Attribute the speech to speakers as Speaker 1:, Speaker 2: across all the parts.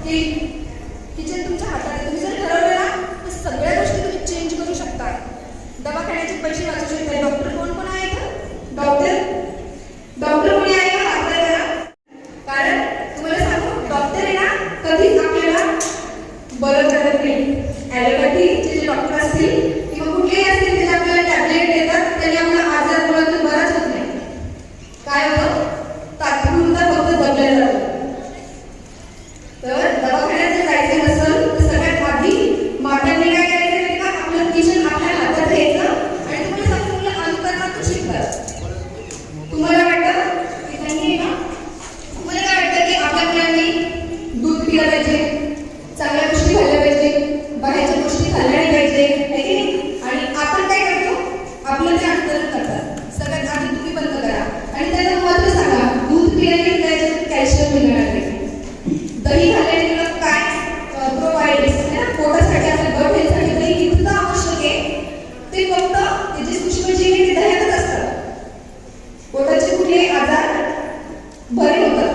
Speaker 1: की किचन तुमच्या हातात आहे. तुम्ही जर ठरवलं ना तर सगळ्या गोष्टी तुम्ही चेंज करू शकता. दवाखान्याचे पैसे वाचू शकता. डॉक्टर कोण कोण आहे का? डॉक्टर कोणी आहे का? हात करा. कारण तुम्हाला सांगू, डॉक्टर आहे ना कधीच आपल्याला बरं करत नाही. ॲलोपॅथीचे जे डॉक्टर असतील किंवा कुठलेही असतील ते आपल्याला टॅबलेट देतात, त्यांनी आपला आजार मुळातून बराच होत नाही. काय होतं? तात्पुरता फक्त दबल्या जातो. तर दवाखान्यात जर जायचं नसेल तर सगळ्यात आधी मातांनी काय करायचं माहिती का? आपलं किचन आपल्या हातात घ्यायचं आणि तुम्हाला सांगू, मुलं अनुकरणातून शिकतात. तुम्हाला वाटतं की त्यांनी ना, तुम्हाला काय वाटतं की आपल्या मुलांनी दूध पिलं पाहिजे, चांगल्या गोष्टी खाल्ल्या पाहिजे, बाहेरच्या गोष्टी खाल्ल्या नाही पाहिजे, है की नाही? आणि आपण काय करतो? आपलं ते अनुकरण करतात. सगळ्यात आधी तुम्ही बंद करा आणि त्यांना महत्त्व सांगा. दूध पिल्याने त्याच्यात कॅल्शियम मिळणार आहे. दही खाल्ल्याने तुला काय प्रोबायोटिक्स आहे ना, पोटासाठी आपल्या गट हेल्थसाठी दही किती आवश्यक आहे. ते फक्त ते जे सूक्ष्मजीव आहे ते दह्यातच असतात. पोटाचे कुठले आजार बरे होतात.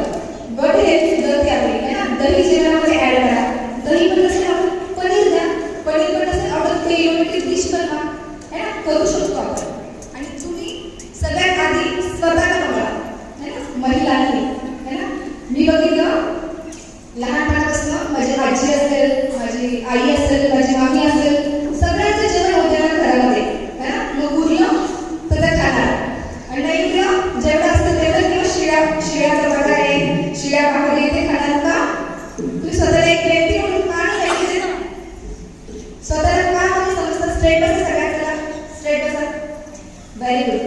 Speaker 1: गट हेल्थ जर ते आहे ना, दही जेवणामध्ये ऍड करा. दही पण नसेल आपण पनीर द्या. पनीर पण नसेल आपण किलोमीटर डिश बनवा, है ना, करू शकतो आपण. आणि तुम्ही सगळ्यात आधी स्वतःला बघा, है ना, महिलांनी, है ना. मी बघितलं लहानपणापासून माझी आजी असेल, माझी आई असेल, माझी मामी असेल, सगळ्यांचं जेवण होतं ना घरामध्ये, है ना. मग उरलं तर त्या खाणार आणि नाही उरलं जेवढं असतं तेवढं किंवा शिळ्याचा प्रकार आहे, शिळ्या भाकरी ते खाणार का? तुम्ही स्वतःला एक व्यक्ती म्हणून का नाही ऐकले ना? स्वतःला का तुम्ही समजता? स्ट्रेट बसा, सगळ्यांना स्ट्रेट बसा. Very good.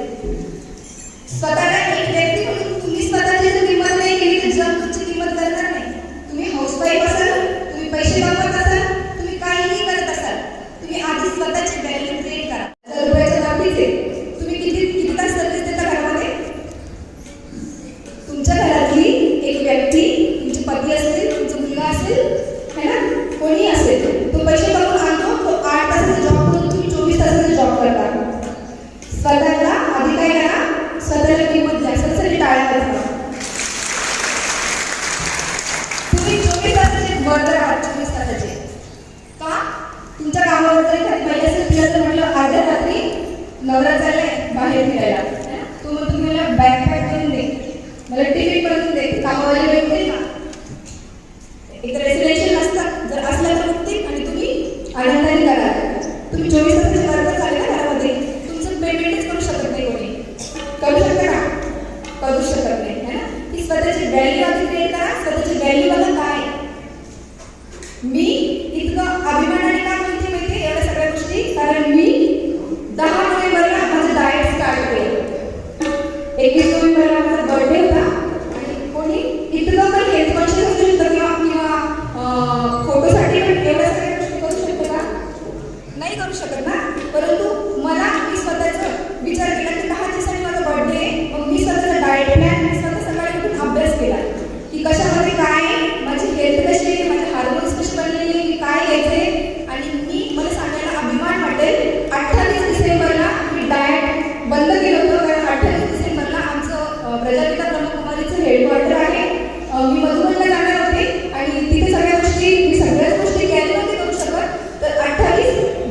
Speaker 1: स्वतःला एक व्यक्ती म्हणून तुम्ही स्वतःची जर किंमत नाही केली तर जग तुमची किंमत करणार नाही. तुम्ही हाऊसवाईफ असाल, तुम्ही पैसे वापरत असाल, तुम्ही काहीही करत असाल, तुम्ही आधी स्वतःची व्हॅल्यू क्रिएट करा. 1000 रुपयाच्या नोकरीचे तुम्ही किती तास सर्व्हिस देता घरामध्ये? तुमच्या घरातली एक व्यक्ती, तुमचे पती असतील, तुमचा मुलगा असेल, है ना, कोणी असेल, तो पैसे कमवून आणतो. तो 8 तासाचा जॉब करून तुम्ही 24 तासाचा जॉब करता. स्वतःला आधी काय करा? स्वतःला किंमत द्या. स्वतःसाठी टाळ्या वाजवा. तुम्ही 24 तासाचे वर्कर आहात. 24 तासाचे का? तुमच्या कामावर जर एखादी महिला असेल, तिला जर म्हटलं अर्ध्या रात्री नवरा चाललाय बाहेर फिरायला, तो मग तुम्ही मला बॅग पॅक करून दे, मला टिफिन बनवून दे, कामावाली वेळ होईल का? एक रेसिडेन्शियल असतात, जर असला तर ते आणि तुम्ही आनंदाने करा. तुम्ही 24 तासाचे वर्कर चालले ना घरामध्ये, तुमचं पेमेंटच करू शकत नाही. कोणी करू शकतं का? करू शकत नाही, है ना. ती स्वतःची व्हॅल्यू आधी क्रिएट करा. स्वतःची व्हॅल्यू बघा काय. मी इतकं अभिमानाने का म्हणते माहिती एवढ्या सगळ्या गोष्टी? कारण मी 10 नोव्हेंबरला माझं डाएट स्टार्ट केलं. 21 नोव्हेंबरला माझा बर्थडे होता आणि कोणी इतकं पण हेल्थ कॉन्शियस असू शकतं किंवा फोटोसाठी पण एवढ्या सगळ्या गोष्टी करू शकतो का? नाही करू शकत ना. परंतु मला मी स्वतःचा विचार केला की 10 दिवसांनी माझा बर्थडे आहे. मग मी स्वतःचा डाएट प्लॅन मी स्वतः सकाळी उठून अभ्यास केला की कशामध्ये काय आहे, माझी हेल्थ कशी आहे, माझे हार्मोन्स कसे बनलेले, मी काय घ्यायचे. आणि मला सांगायला अभिमान वाटेल, 28 डिसेंबरला मी डाएट बंद केलं होतं. कारण 28 डिसेंबरला आमचं प्रजापिता ब्रह्मकुमारीचं हेडक्वार्टर आहे. मी मधुबनला जाणार होते आणि तिथे सगळ्याच गोष्टी कॅरी नव्हते करू शकत. तर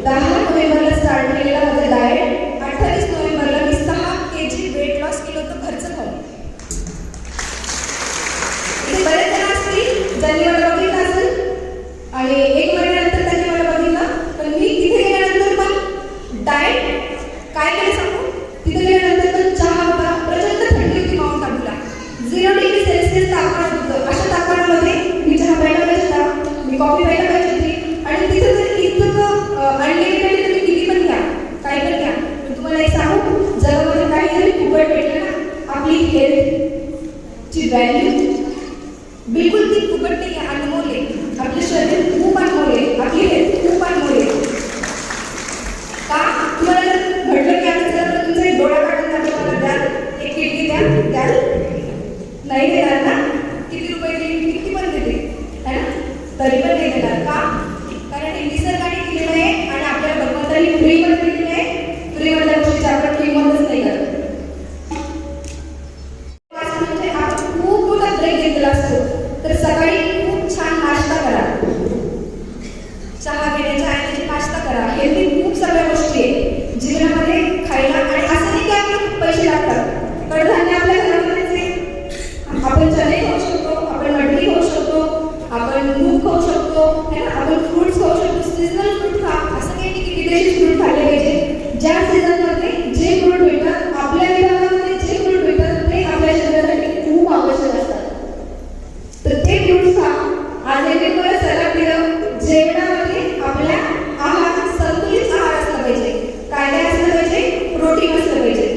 Speaker 1: 10 नोव्हेंबरला स्टार्ट केलेला माझा डाएट. 28 नोव्हेंबरला मी 6 kg वेट लॉस केलं होतं घरचं खाऊन. इथे बरेच जण असतील ज्यांनी मला बघितलं असेल आणि 1 महिन्यानंतर त्यांनी मला बघितलं. पण मी तिथे गेल्यानंतर पण डाएट काय केलं सांगू? तिथे गेल्यानंतर पण चहा होता. प्रचंड थंडी होती माउंट आबूला. 0 डिग्री सेल्सिअस तापमान होतं. अशा तापमानामध्ये मी चहा प्यायला पाहिजे होता, मी कॉफी प्यायला पाहिजे होती. आणि तिथं जर इतकं अनलिमिटेड तुम्ही किती पण घ्या, काही पण घ्या. पण तुम्हाला एक सांगू, जगामध्ये काही जरी फुकट भेटलं ना, आपली हेल्थची व्हॅल्यू बिलकुल ती फुकट नाही आहे, अनमोल आहे. आपलं शरीर खूप अनमोल आहे, आपली हेल्थ खूप अनमोल आहे. का? तुम्हाला जर म्हटलं की आता जर तुमचा एक डोळा काढून मला द्याल, एक किडनी द्याल, नाही देणार ना. किती रुपये दिली, किती पण देते, है ना, तरी पण नाही देणार. का? कारण हे निसर्गाने दिलेलं आहे आणि आपल्याला भगवंतांनी फ्रीमध्ये दिलेलं आहे. फ्रीमधल्या गोष्टीची आपण किंमतच नाही करत. म्हणजे आपण खूप मोठा ब्रेक घेतलेला असतो. तर सकाळी खूप छान नाश्ता करा. घेण्याच्या ऐवजी नाश्ता करा. हेल्दी खूप सगळ्या गोष्टी आहेत जीवनामध्ये खायला. आणि असं नाही की आपल्याला पैसे लागतात. कडधान्य आपल्या घरामध्येच आहे. आपण चणे खाऊ शकतो, आपण मटकी खाऊ शकतो, आपण मूग खाऊ शकतो, है ना. आपण फ्रुट्स खाऊ शकतो. सीजनल फ्रूट खा. असं काही नाही की विदेशी फ्रूट खाल्ले पाहिजे. ज्या सीझनमध्ये जे फ्रूट भेटतात, आपल्या विभागामध्ये जे फ्रूट भेटतात ते आपल्या शरीरासाठी खूप आवश्यक असतात. तर ते फ्रूट्स खा. आज एक बरं सलाड दिलं. जेवणामध्ये आपल्या आहार संतुलित आहार असला पाहिजे. काय काय असलं पाहिजे? प्रोटीन असलं पाहिजे,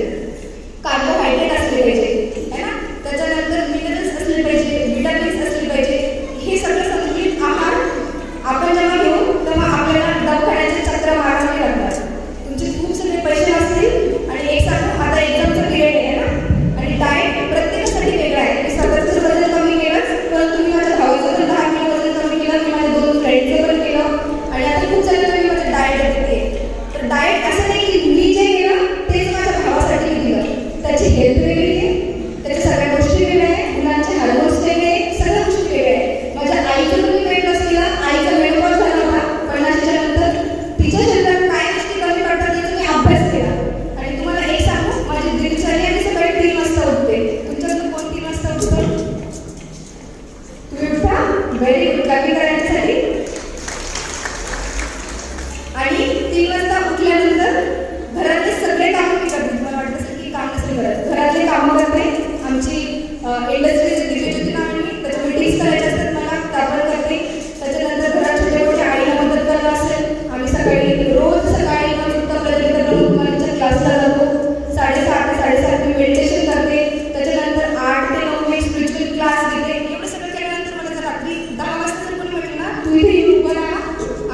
Speaker 1: कार्बोहायड्रेट असले पाहिजे, है ना. त्याच्यानंतर मिनरल्स असले पाहिजे, विटामिन्स असले पाहिजे. हे सगळं संतुलित आहार आपण जेव्हा घेऊ तेव्हा आपल्याला दवाखान्याचे चक्र मारावे लागतात. तुमचे खूप सगळे पैसे असतील आणि एक सारखं आता एक्झामचं पिरियड आहे ना. आणि डाएट प्रत्येकासाठी वेगळा आहे. मी स्वतःचं वजन कमी केलं, परंतु मी माझ्या भावाचं पण 10 किलो वजन कमी केलं. मी माझ्या 2 फ्रेंडचं पण केलं. आणि आता खूप सारे मी माझं डाएट घेते. तर डाएट असं नाही की मी जे केलं तेच माझ्या भावासाठी केलं. त्याची हेल्थ वेगळी आहे, त्याच्या सगळ्या गोष्टी वेगळ्या आहे, मुलांचे हार्मोन्स वेगळे आहे, सगळ्या गोष्टी वेगळ्या आहे. माझ्या आईचं पण मी वेट लॉस केला. आईचा मेनोपॉज झाला होता 50च्या नंतर. तिच्या शरीरात काय गोष्टी कमी पडतात याचा मी अभ्यास केला. आणि तुम्हाला एक सांगू, माझी दिनचर्या मी सकाळी 3 वाजता उठते. तुमच्याकडून कोण 3 वाजता उठतं? तुम्ही उठा. Very good. कमी करण्यासाठी. आणि 3 वाजता उठल्यानंतर घरातले सगळे कामं मी करते. मला वाटतं असेल की काम नसेल करत. घरातले कामं करते. आमची इंडस्ट्रीज दिव्यज्योती नावाने त्याच्या मीटिंग्स करायच्या असतात मला, त्यावर करते. त्याच्यानंतर घरात छोटे मोठे आईला मदत करायला असेल. आम्ही सकाळी रोज सकाळी मुलांच्या क्लासला जातो. 6:30 ते 7:30 मी मेडिटेशन करते. त्याच्यानंतर 8 ते 9 मी स्पिरिच्युअल क्लास घेते. एवढं सगळं केल्यानंतर मला जर रात्री 10 वाजता जर कोणी म्हटलं ना तू इथे येऊन उभं राहा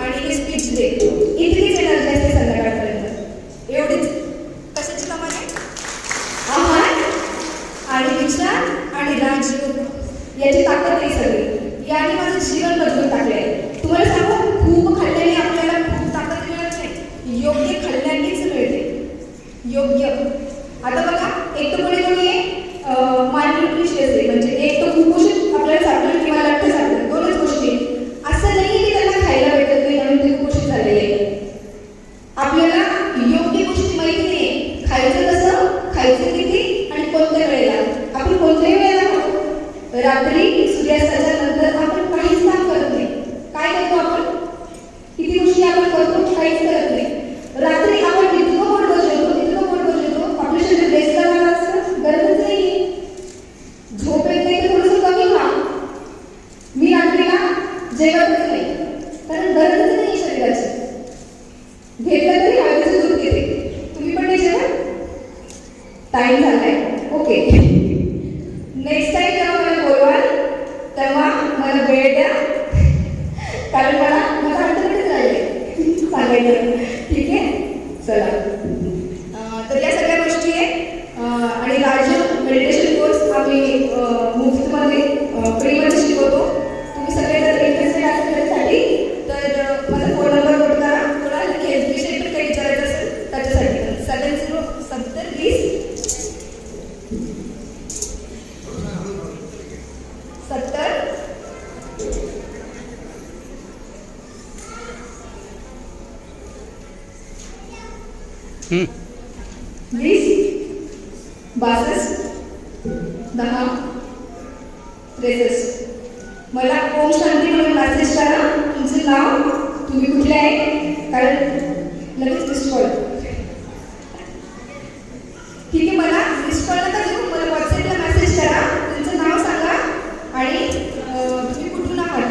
Speaker 1: आणि हे स्पीच दे, इतकीच एनर्जी असते संध्याकाळपर्यंत. एवढीच. कशाची कमाल? आहार आणि विचार आणि राजयोग याची ताकद नाही सगळी. याने माझं जीवन बदलून टाकले आहे. तुम्हाला सांगू, खूप खाल्ल्याने आपल्याला खूप ताकद मिळत नाही. योग्य खाल्ल्यानेच मिळते. योग्य. आता बघा, एक तर कोणी मालन्यूट्रिशियस आहे, म्हणजे एक तर कुपोषित आपल्याला सापडेल किंवा लठ्ठ सापडेल. 2च गोष्टी. असं नाही की त्यांना खायला भेटत नाही म्हणून ते कुपोषित झालेले आहे. आपल्याला योग्य गोष्टी माहिती नाही. खायचं कसं, खायचं किती आणि कोणत्या वेळेला. आपण कोणत्याही वेळेला खातो. रात्री सूर्यास्ताच्या नंतर आपण काहीच काम करत नाही. काय करतो आपण? किती गोष्टी आपण करतो? काहीच करत नाही. रात्री आपण इतकं पोटभर जेवतो, इतकं पोटभर जेवतो, आपलं शरीर रेस्ट करायला असतं, गरजच नाही. झोप येत नाही तर थोडंसं कमी खा. मी रात्रीला जेवतच नाही, कारण गरजच नाही शरीराची. घेतलं तरी हळदीचं दूध घेते. तुम्ही पण नाही जेवत? टाईम झालाय. ओके. नेक्स्ट टाइम जेव्हा मला बोलवाल तेव्हा मला वेळ द्या, कारण मला आठवड्यात राहिले सांगायचं. ठीक आहे, चला. तर या सगळ्या गोष्टी आहेत. आणि राजयोग मेडिटेशन कोर्स आम्ही मुफ्तमध्ये फ्रीमध्ये शिकवतो. तुम्ही सगळे जर इंटरेस्टेड असेल त्यासाठी तर माझा फोन नंबर नोट करा. कोणाला हेल्थ विषयी पण काही विचारायचं असेल त्याच्यासाठी 707020 70 20 62 10 63. मला ओम शांती म्हणून मेसेज करा. तुमचं नाव, तुम्ही कुठले आहे, कारण लगेच मिस कॉल. ठीक आहे. मला मिस कॉल नका देऊ. मला व्हॉट्सॲपला मेसेज करा. तुमचं नाव सांगा आणि तुम्ही कुठून आहात.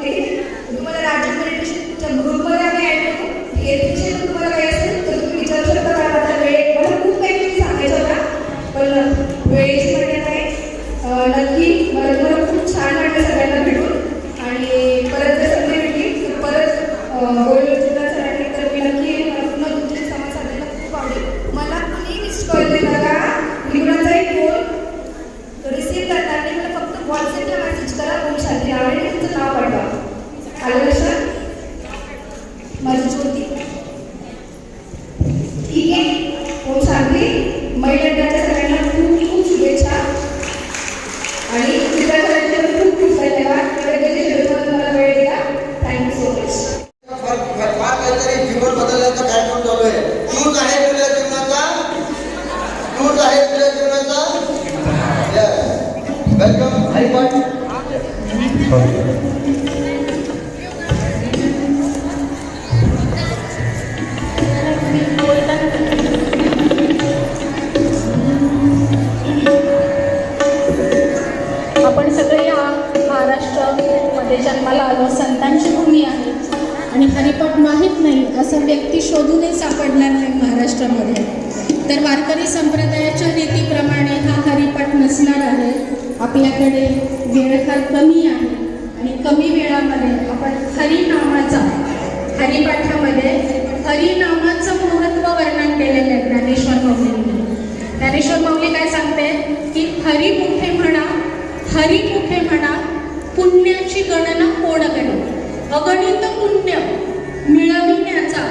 Speaker 1: ठीक आहे. तुम्हाला राज्य मेडिटेशनच्या ग्रुपमध्ये आम्ही ॲड करू. हेल्थ विषयी पण तुम्हाला काही असेल तर तुम्ही विचारू शकता. कारण आता वेळ मला खूप काही गोष्टी सांगायच्या होत्या, पण वेळेची मर्यादा आहे. नक्की मला तुम्हाला खूप छान वाटलं सगळ्यांना भेटून. आणि परत जर संधी भेटली तर परत गोल्डसाठी तर मी नक्की येईल. मला पुन्हा तुमचे संवाद साधायला खूप आवडेल. मला कुणी मिस कॉल देऊ नका. मी कुणाचाही फोन रिसीव्ह करणार नाही. मला फक्त व्हॉट्सॲपला मेसेज करा. ओम शांती नावाने तुमचं नाव पाठवा. आलं लक्षात? माझी ज्योती. ठीक आहे. ओम शांती. महिला दिनाच्या सगळ्यांना खूप खूप शुभेच्छा आणि चित्रकलेचे खूप खूप धन्यवाद.
Speaker 2: आपण सगळे या महाराष्ट्रामध्ये जन्माला आलो, संतांची भूमी आहे आणि हरिपाठ माहीत नाही असं व्यक्ती शोधूनही सापडणार नाही महाराष्ट्रामध्ये. तर वारकरी संप्रदायाच्या रीतीप्रमाणे हा हरिपाठ नसणार आहे. आपल्याकडे वेळ फार कमी आहे आणि कमी वेळामध्ये आपण हरिनामाचा, हरिपाठामध्ये हरिनामाचं महत्त्व वर्णन केलेलं आहे ज्ञानेश्वर माऊलींनी. ज्ञानेश्वर माऊली काय सांगते की हरिमुखे म्हणा, हरिमुखे म्हणा, पुण्याची गणना कोण करेल. अगणित पुण्य मिळविण्याचा